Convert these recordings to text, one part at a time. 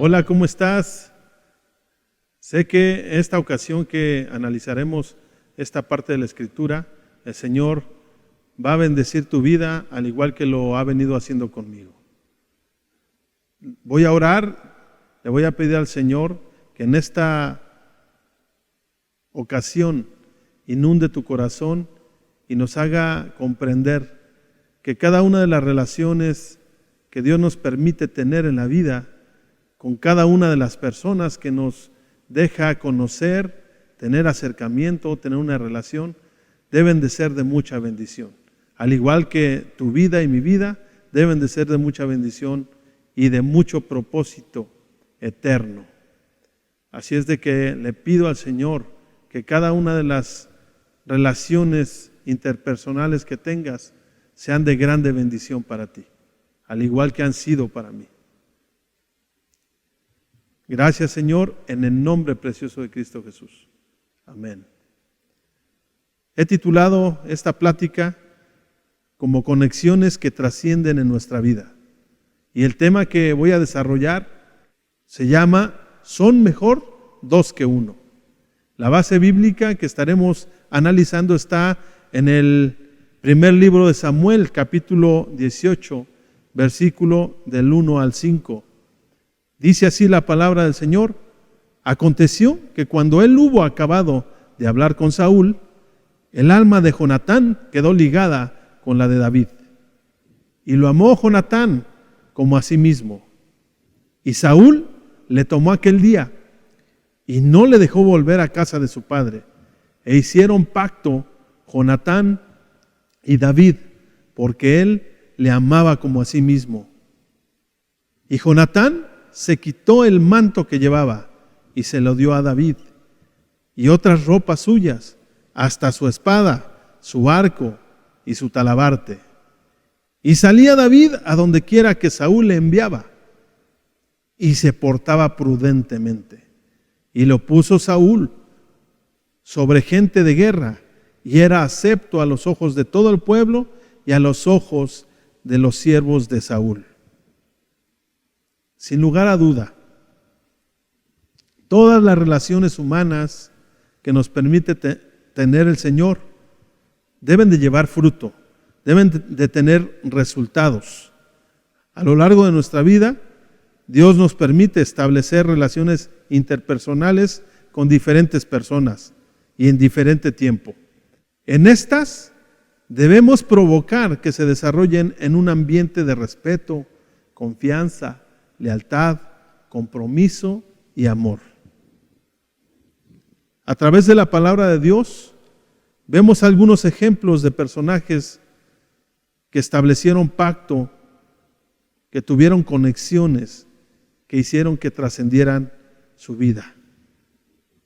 Hola, ¿cómo estás? Sé que esta ocasión que analizaremos esta parte de la Escritura, el Señor va a bendecir tu vida al igual que lo ha venido haciendo conmigo. Voy a orar, le voy a pedir al Señor que en esta ocasión inunde tu corazón y nos haga comprender que cada una de las relaciones que Dios nos permite tener en la vida con cada una de las personas que nos deja conocer, tener acercamiento, tener una relación, deben de ser de mucha bendición. Al igual que tu vida y mi vida, deben de ser de mucha bendición y de mucho propósito eterno. Así es de que le pido al Señor que cada una de las relaciones interpersonales que tengas sean de grande bendición para ti, al igual que han sido para mí. Gracias, Señor, en el nombre precioso de Cristo Jesús. Amén. He titulado esta plática como conexiones que trascienden en nuestra vida. Y el tema que voy a desarrollar se llama "Son mejor dos que uno". La base bíblica que estaremos analizando está en el primer libro de Samuel, capítulo 18, versículo del 1 al 5. Dice así la palabra del Señor: Aconteció que cuando él hubo acabado de hablar con Saúl, el alma de Jonatán quedó ligada con la de David. Y lo amó Jonatán como a sí mismo. Y Saúl le tomó aquel día y no le dejó volver a casa de su padre. E hicieron pacto Jonatán y David, porque él le amaba como a sí mismo. Y Jonatán se quitó el manto que llevaba y se lo dio a David, y otras ropas suyas, hasta su espada, su arco y su talabarte. Y salía David a donde quiera que Saúl le enviaba, y se portaba prudentemente. Y lo puso Saúl sobre gente de guerra, y era acepto a los ojos de todo el pueblo y a los ojos de los siervos de Saúl. Sin lugar a duda, todas las relaciones humanas que nos permite tener el Señor deben de llevar fruto, deben de tener resultados. A lo largo de nuestra vida, Dios nos permite establecer relaciones interpersonales con diferentes personas y en diferente tiempo. En estas debemos provocar que se desarrollen en un ambiente de respeto, confianza, lealtad, compromiso y amor. A través de la palabra de Dios vemos algunos ejemplos de personajes que establecieron pacto, que tuvieron conexiones, que hicieron que trascendieran su vida.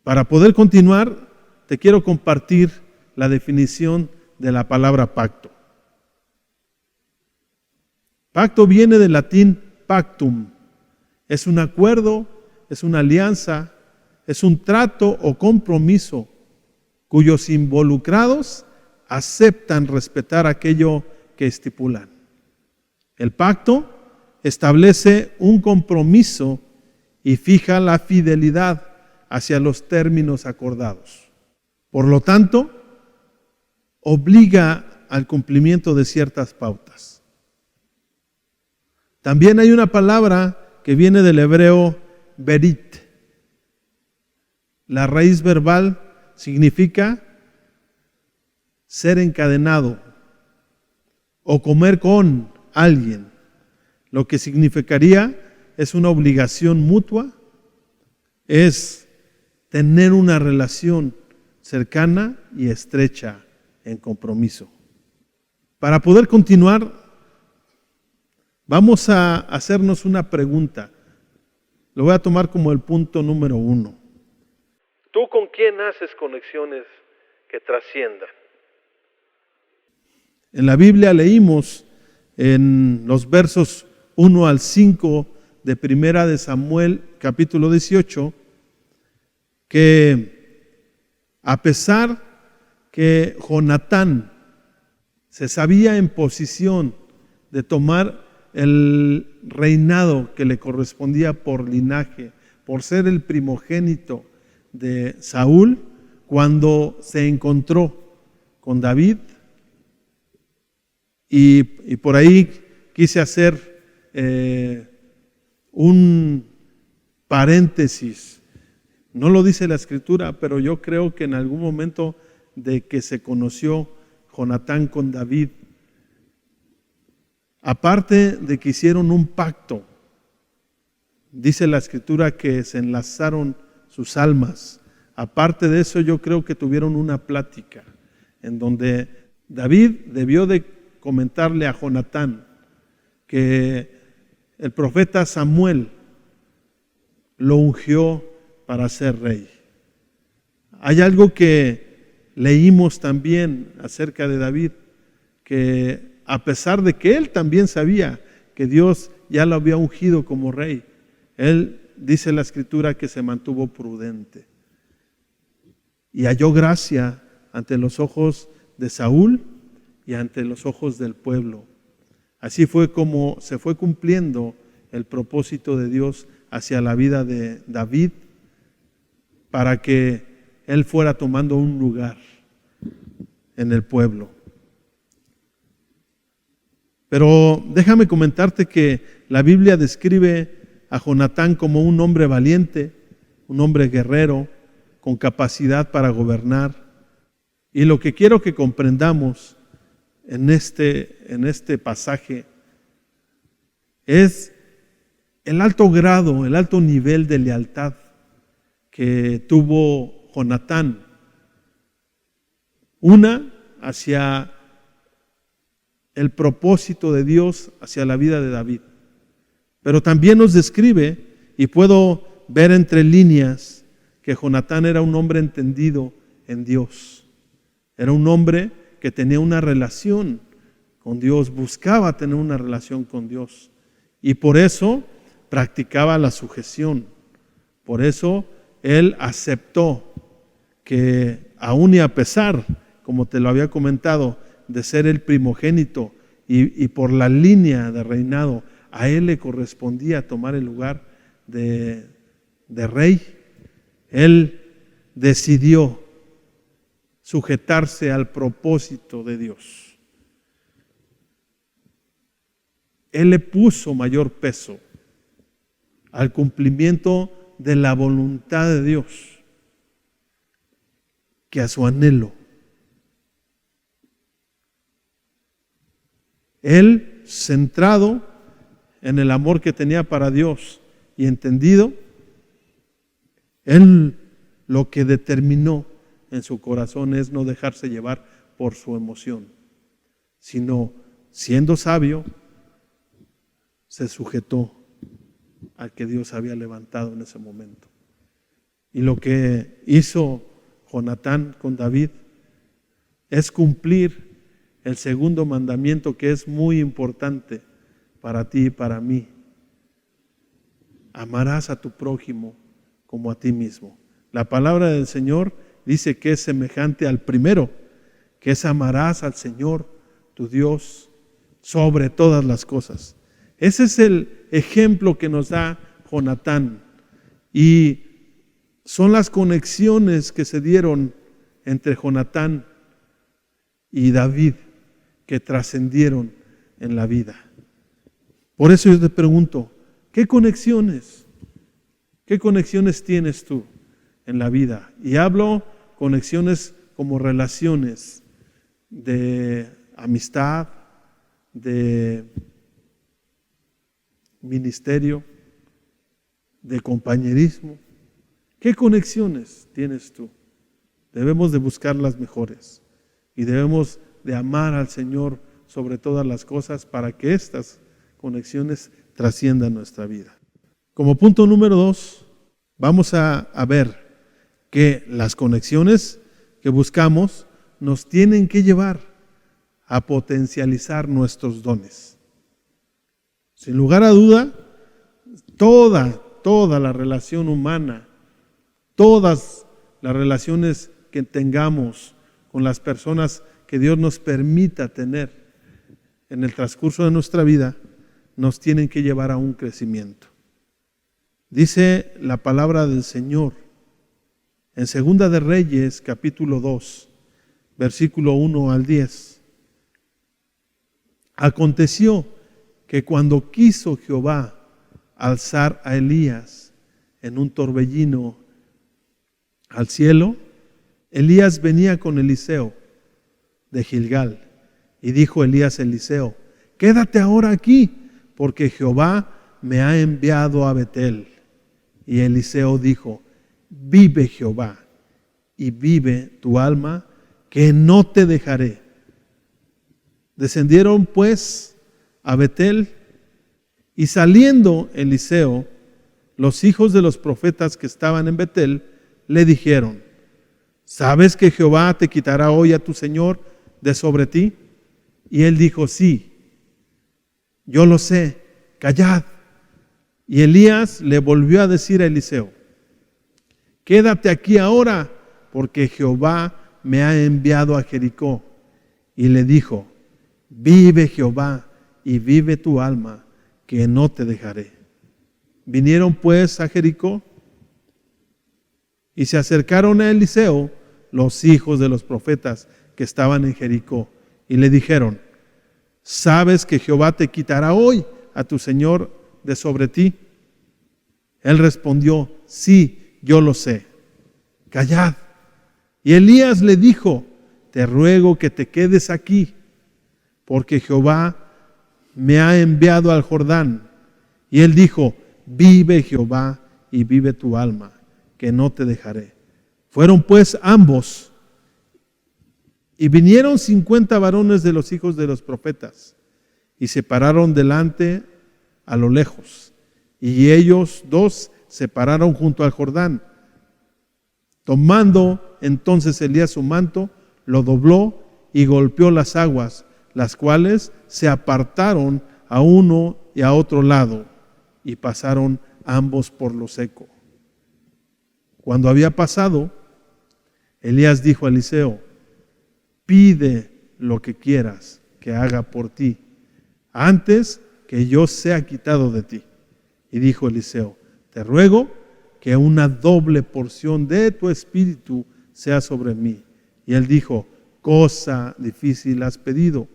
Para poder continuar, te quiero compartir la definición de la palabra pacto. Pacto viene del latín pactum. Es un acuerdo, es una alianza, es un trato o compromiso cuyos involucrados aceptan respetar aquello que estipulan. El pacto establece un compromiso y fija la fidelidad hacia los términos acordados. Por lo tanto, obliga al cumplimiento de ciertas pautas. También hay una palabra que viene del hebreo berit. La raíz verbal significa ser encadenado o comer con alguien. Lo que significaría es una obligación mutua, es tener una relación cercana y estrecha en compromiso. Para poder continuar, vamos a hacernos una pregunta. Lo voy a tomar como el punto número 1. ¿Tú con quién haces conexiones que trasciendan? En la Biblia leímos en los versos 1 al 5 de Primera de Samuel, capítulo 18, que a pesar que Jonatán se sabía en posición de tomar el reinado que le correspondía por linaje, por ser el primogénito de Saúl, cuando se encontró con David. Y por ahí quise hacer un paréntesis. No lo dice la Escritura, pero yo creo que en algún momento de que se conoció Jonatán con David, aparte de que hicieron un pacto, dice la Escritura que se enlazaron sus almas. Aparte de eso, yo creo que tuvieron una plática en donde David debió de comentarle a Jonatán que el profeta Samuel lo ungió para ser rey. Hay algo que leímos también acerca de David, que a pesar de que él también sabía que Dios ya lo había ungido como rey, él, dice la Escritura, que se mantuvo prudente y halló gracia ante los ojos de Saúl y ante los ojos del pueblo. Así fue como se fue cumpliendo el propósito de Dios hacia la vida de David, para que él fuera tomando un lugar en el pueblo. Pero déjame comentarte que la Biblia describe a Jonatán como un hombre valiente, un hombre guerrero, con capacidad para gobernar. Y lo que quiero que comprendamos en este pasaje es el alto grado, el alto nivel de lealtad que tuvo Jonatán. Una hacia el propósito de Dios, hacia la vida de David. Pero también nos describe, y puedo ver entre líneas, que Jonatán era un hombre entendido en Dios. Era un hombre que tenía una relación con Dios, buscaba tener una relación con Dios. Y por eso practicaba la sujeción. Por eso él aceptó que aún y a pesar, como te lo había comentado, de ser el primogénito y por la línea de reinado, a él le correspondía tomar el lugar de rey. Él decidió sujetarse al propósito de Dios. Él le puso mayor peso al cumplimiento de la voluntad de Dios que a su anhelo. Él, centrado en el amor que tenía para Dios y entendido, él lo que determinó en su corazón es no dejarse llevar por su emoción, sino siendo sabio, se sujetó al que Dios había levantado en ese momento. Y lo que hizo Jonatán con David es cumplir el segundo mandamiento, que es muy importante para ti y para mí. Amarás a tu prójimo como a ti mismo. La palabra del Señor dice que es semejante al primero, que es amarás al Señor tu Dios sobre todas las cosas. Ese es el ejemplo que nos da Jonatán, y son las conexiones que se dieron entre Jonatán y David que trascendieron en la vida. Por eso yo te pregunto, ¿qué conexiones tienes tú en la vida? Y hablo conexiones como relaciones de amistad, de ministerio, de compañerismo. ¿Qué conexiones tienes tú? Debemos de buscar las mejores y debemos de amar al Señor sobre todas las cosas para que estas conexiones trasciendan nuestra vida. Como punto número 2, vamos a ver que las conexiones que buscamos nos tienen que llevar a potencializar nuestros dones. Sin lugar a duda, toda la relación humana, todas las relaciones que tengamos con las personas que Dios nos permita tener en el transcurso de nuestra vida, nos tienen que llevar a un crecimiento. Dice la palabra del Señor en Segunda de Reyes, capítulo 2, versículo 1 al 10. Aconteció que cuando quiso Jehová alzar a Elías en un torbellino al cielo, Elías venía con Eliseo de Gilgal. Y dijo Elías a Eliseo: quédate ahora aquí, porque Jehová me ha enviado a Betel. Y Eliseo dijo: vive Jehová, y vive tu alma, que no te dejaré. Descendieron pues a Betel, y saliendo Eliseo, los hijos de los profetas que estaban en Betel le dijeron: ¿sabes que Jehová te quitará hoy a tu señor de sobre ti? Y él dijo: sí, yo lo sé, callad. Y Elías le volvió a decir a Eliseo: quédate aquí ahora, porque Jehová me ha enviado a Jericó. Y le dijo: vive Jehová y vive tu alma, que no te dejaré. Vinieron pues a Jericó, y se acercaron a Eliseo los hijos de los profetas que estaban en Jericó, y le dijeron: ¿sabes que Jehová te quitará hoy a tu señor de sobre ti? Él respondió: sí, yo lo sé, callad. Y Elías le dijo: te ruego que te quedes aquí, porque Jehová me ha enviado al Jordán. Y él dijo: vive Jehová y vive tu alma, que no te dejaré. Fueron pues ambos, y vinieron 50 varones de los hijos de los profetas, y se pararon delante a lo lejos, y ellos dos se pararon junto al Jordán. Tomando entonces Elías su manto, lo dobló y golpeó las aguas, las cuales se apartaron a uno y a otro lado, y pasaron ambos por lo seco. Cuando había pasado, Elías dijo a Eliseo: pide lo que quieras que haga por ti, antes que yo sea quitado de ti. Y dijo Eliseo: te ruego que una doble porción de tu espíritu sea sobre mí. Y él dijo: cosa difícil has pedido.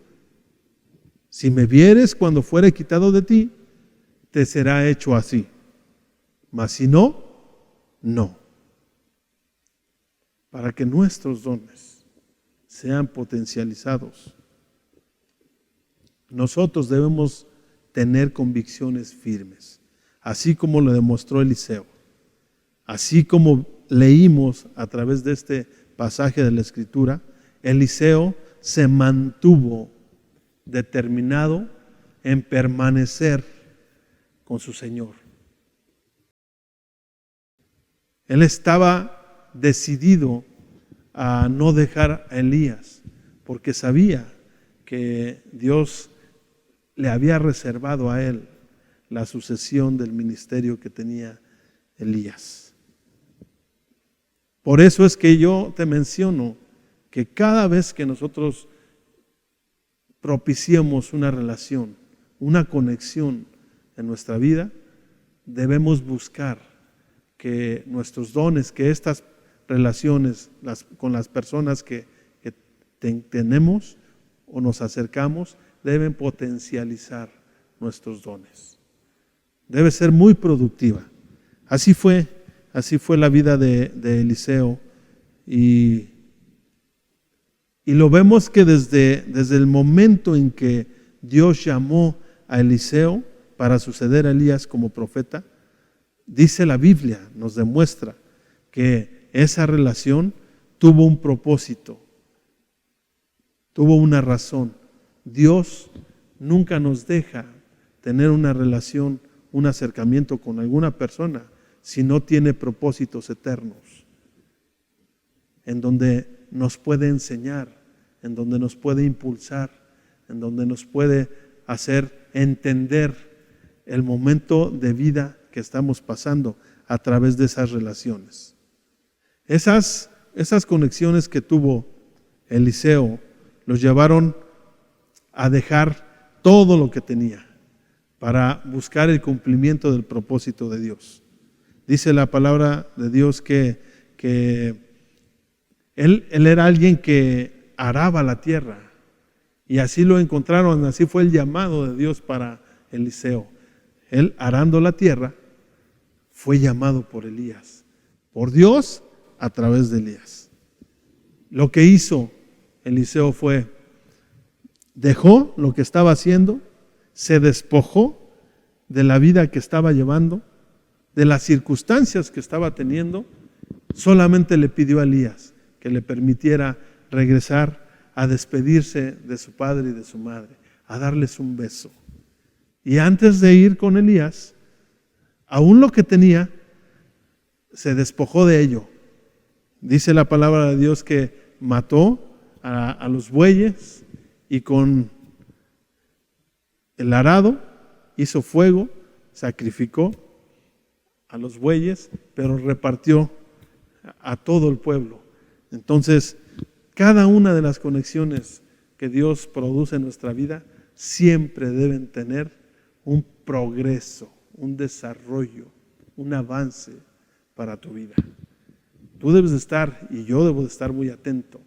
Si me vieres cuando fuere quitado de ti, te será hecho así. Mas si no, no. Para que nuestros dones sean potencializados, nosotros debemos tener convicciones firmes, así como lo demostró Eliseo, así como leímos a través de este pasaje de la Escritura. Eliseo se mantuvo determinado en permanecer con su Señor. Él estaba decidido a no dejar a Elías, porque sabía que Dios le había reservado a él la sucesión del ministerio que tenía Elías. Por eso es que yo te menciono que cada vez que nosotros propiciemos una relación, una conexión en nuestra vida, debemos buscar que nuestros dones, que estas relaciones con las personas que tenemos o nos acercamos, deben potencializar nuestros dones. Debe ser muy productiva. Así fue la vida de Eliseo, y lo vemos que desde el momento en que Dios llamó a Eliseo para suceder a Elías como profeta, dice la Biblia, nos demuestra que esa relación tuvo un propósito, tuvo una razón. Dios nunca nos deja tener una relación, un acercamiento con alguna persona si no tiene propósitos eternos, en donde nos puede enseñar, en donde nos puede impulsar, en donde nos puede hacer entender el momento de vida que estamos pasando a través de esas relaciones. Esas conexiones que tuvo Eliseo los llevaron a dejar todo lo que tenía para buscar el cumplimiento del propósito de Dios. Dice la palabra de Dios que él era alguien que araba la tierra, y así lo encontraron, así fue el llamado de Dios para Eliseo. Él, arando la tierra, fue llamado por Elías, por Dios a través de Elías. Lo que hizo Eliseo fue, dejó lo que estaba haciendo, se despojó de la vida que estaba llevando, de las circunstancias que estaba teniendo, solamente le pidió a Elías que le permitiera regresar a despedirse de su padre y de su madre, a darles un beso. Y antes de ir con Elías, aún lo que tenía, se despojó de ello. Dice la palabra de Dios que mató a los bueyes y con el arado hizo fuego, sacrificó a los bueyes, pero repartió a todo el pueblo. Entonces, cada una de las conexiones que Dios produce en nuestra vida siempre deben tener un progreso, un desarrollo, un avance para tu vida. Tú debes de estar, y yo debo de estar muy atento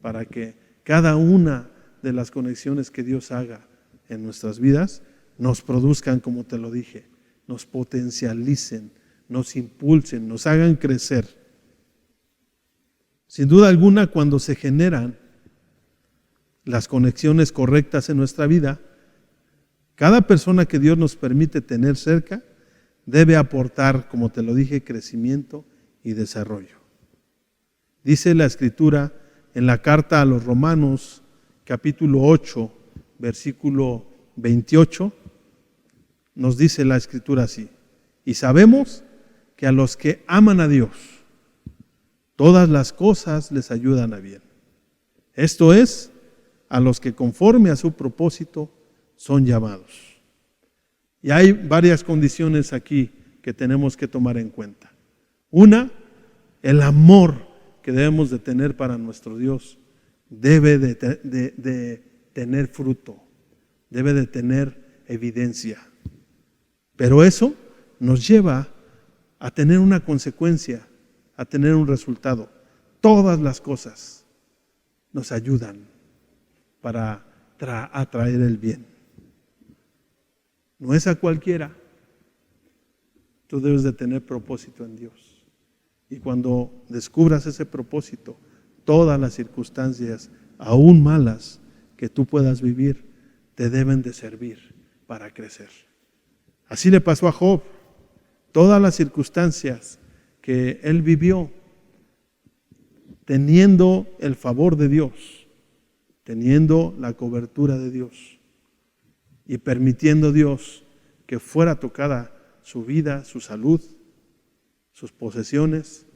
para que cada una de las conexiones que Dios haga en nuestras vidas nos produzcan, como te lo dije, nos potencialicen, nos impulsen, nos hagan crecer. Sin duda alguna, cuando se generan las conexiones correctas en nuestra vida, cada persona que Dios nos permite tener cerca debe aportar, como te lo dije, crecimiento y desarrollo. Dice la Escritura en la carta a los Romanos, capítulo 8, versículo 28, nos dice la Escritura así: y sabemos que a los que aman a Dios, todas las cosas les ayudan a bien. Esto es, a los que conforme a su propósito son llamados. Y hay varias condiciones aquí que tenemos que tomar en cuenta. Una, el amor que debemos de tener para nuestro Dios debe de tener fruto, debe de tener evidencia. Pero eso nos lleva a tener una consecuencia, a tener un resultado. Todas las cosas nos ayudan para atraer el bien. No es a cualquiera. Tú debes de tener propósito en Dios. Y cuando descubras ese propósito, todas las circunstancias, aún malas, que tú puedas vivir, te deben de servir para crecer. Así le pasó a Job. Todas las circunstancias que él vivió, teniendo el favor de Dios, teniendo la cobertura de Dios y permitiendo Dios que fuera tocada su vida, su salud, sus posesiones,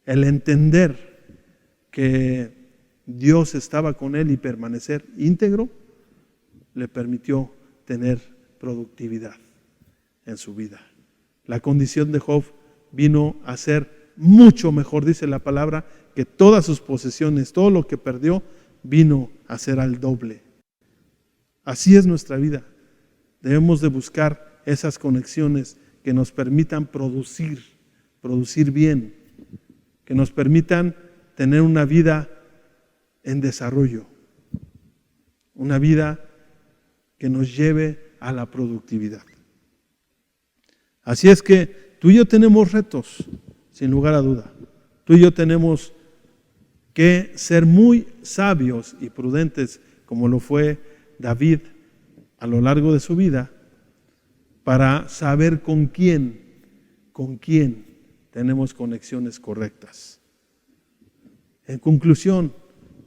el entender que Dios estaba con él y permanecer íntegro, le permitió tener productividad en su vida. La condición de Job vino a ser mucho mejor, dice la palabra, que todas sus posesiones, todo lo que perdió, vino a ser al doble. Así es nuestra vida. Debemos de buscar esas conexiones que nos permitan producir bien, que nos permitan tener una vida en desarrollo, una vida que nos lleve a la productividad. Así es que tú y yo tenemos retos, sin lugar a duda. Tú y yo tenemos que ser muy sabios y prudentes, como lo fue David a lo largo de su vida, para saber con quién tenemos conexiones correctas. En conclusión,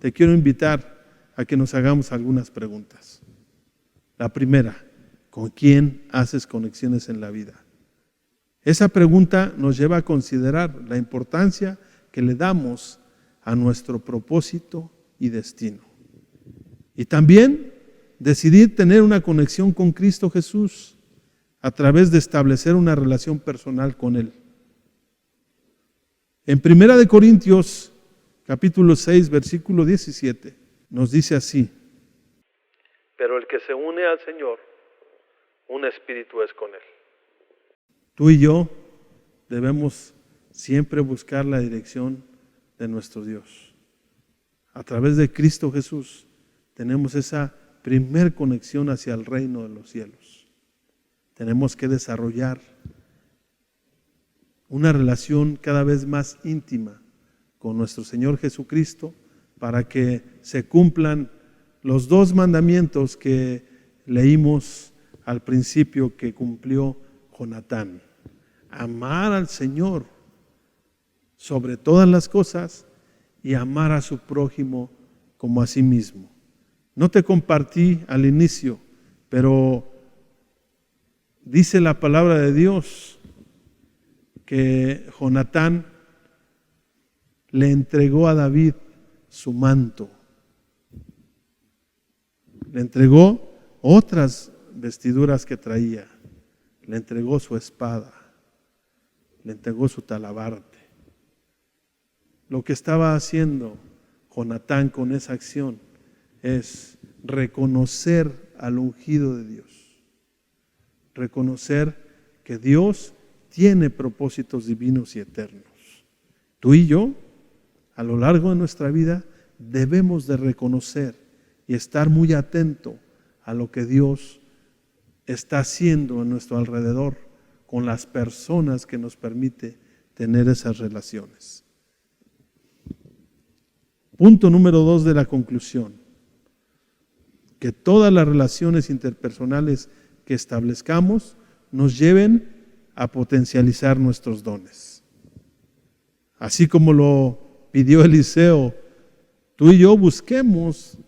te quiero invitar a que nos hagamos algunas preguntas. La primera, ¿con quién haces conexiones en la vida? Esa pregunta nos lleva a considerar la importancia que le damos a nuestro propósito y destino. Y también decidir tener una conexión con Cristo Jesús a través de establecer una relación personal con Él. En 1 Corintios, capítulo 6, versículo 17, nos dice así: pero el que se une al Señor un espíritu es con Él. Tú y yo debemos siempre buscar la dirección de nuestro Dios. A través de Cristo Jesús tenemos esa primer conexión hacia el reino de los cielos. Tenemos que desarrollar una relación cada vez más íntima con nuestro Señor Jesucristo para que se cumplan los 2 mandamientos que leímos al principio que cumplió Jonatán. Amar al Señor sobre todas las cosas y amar a su prójimo como a sí mismo. No te compartí al inicio, pero dice la palabra de Dios que Jonatán le entregó a David su manto. Le entregó otras vestiduras que traía. Le entregó su espada. Le entregó su talabarte. Lo que estaba haciendo Jonatán con esa acción es reconocer al ungido de Dios. Reconocer que Dios tiene propósitos divinos y eternos. Tú y yo, a lo largo de nuestra vida, debemos de reconocer y estar muy atento a lo que Dios está haciendo a nuestro alrededor con las personas que nos permite tener esas relaciones. Punto número 2 de la conclusión. Que todas las relaciones interpersonales que establezcamos nos lleven a potencializar nuestros dones. Así como lo pidió Eliseo, tú y yo busquemos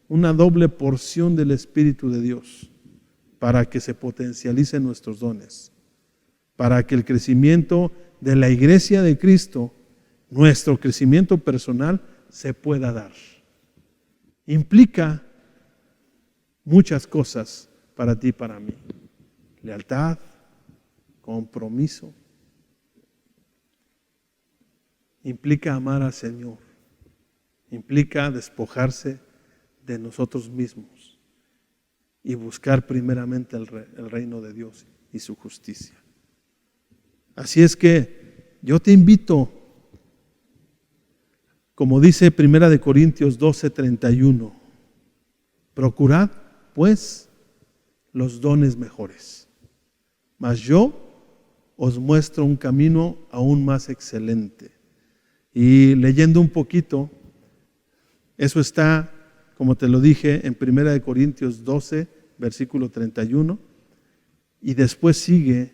una doble porción del Espíritu de Dios para que se potencialicen nuestros dones, para que el crecimiento de la iglesia de Cristo, nuestro crecimiento personal, se pueda dar. Implica muchas cosas para ti y para mí. Lealtad, compromiso. Implica amar al Señor. Implica despojarse de nosotros mismos y buscar primeramente el reino de Dios y su justicia. Así es que yo te invito, como dice 1 Corintios 12:31, procurad pues los dones mejores, mas yo os muestro un camino aún más excelente. Y leyendo un poquito, eso está, como te lo dije, en 1 Corintios 12, versículo 31, y después sigue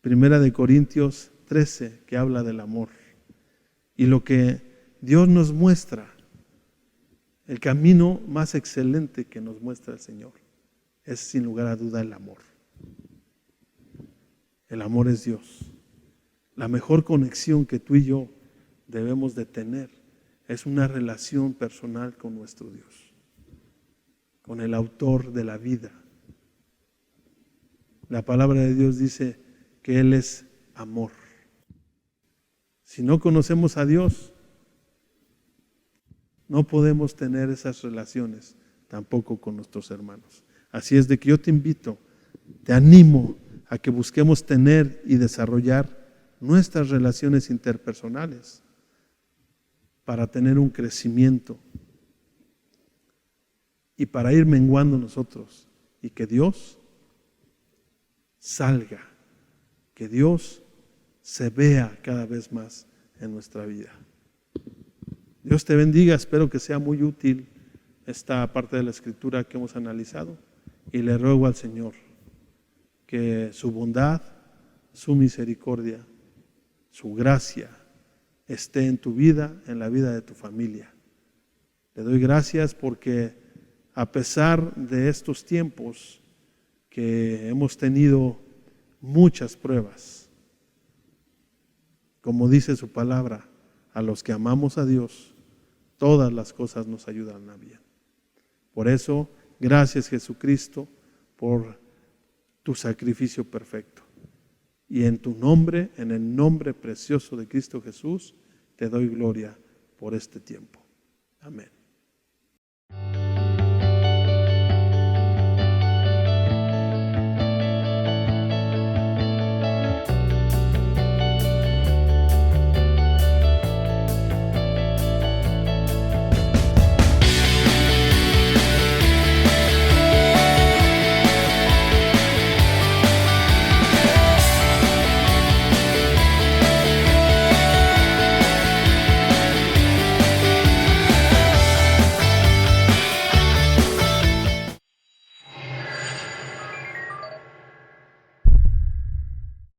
1 Corintios 13, que habla del amor. Y lo que Dios nos muestra, el camino más excelente que nos muestra el Señor, es sin lugar a duda el amor. El amor es Dios. La mejor conexión que tú y yo debemos de tener es una relación personal con nuestro Dios, con el autor de la vida. La palabra de Dios dice que Él es amor. Si no conocemos a Dios, no podemos tener esas relaciones tampoco con nuestros hermanos. Así es de que yo te invito, te animo a que busquemos tener y desarrollar nuestras relaciones interpersonales para tener un crecimiento y para ir menguando nosotros y que Dios salga, que Dios se vea cada vez más en nuestra vida. Dios te bendiga, espero que sea muy útil esta parte de la Escritura que hemos analizado y le ruego al Señor que su bondad, su misericordia, su gracia esté en tu vida, en la vida de tu familia. Le doy gracias porque a pesar de estos tiempos que hemos tenido muchas pruebas, como dice su palabra, a los que amamos a Dios, todas las cosas nos ayudan a bien. Por eso, gracias Jesucristo por tu sacrificio perfecto. Y en tu nombre, en el nombre precioso de Cristo Jesús, te doy gloria por este tiempo. Amén.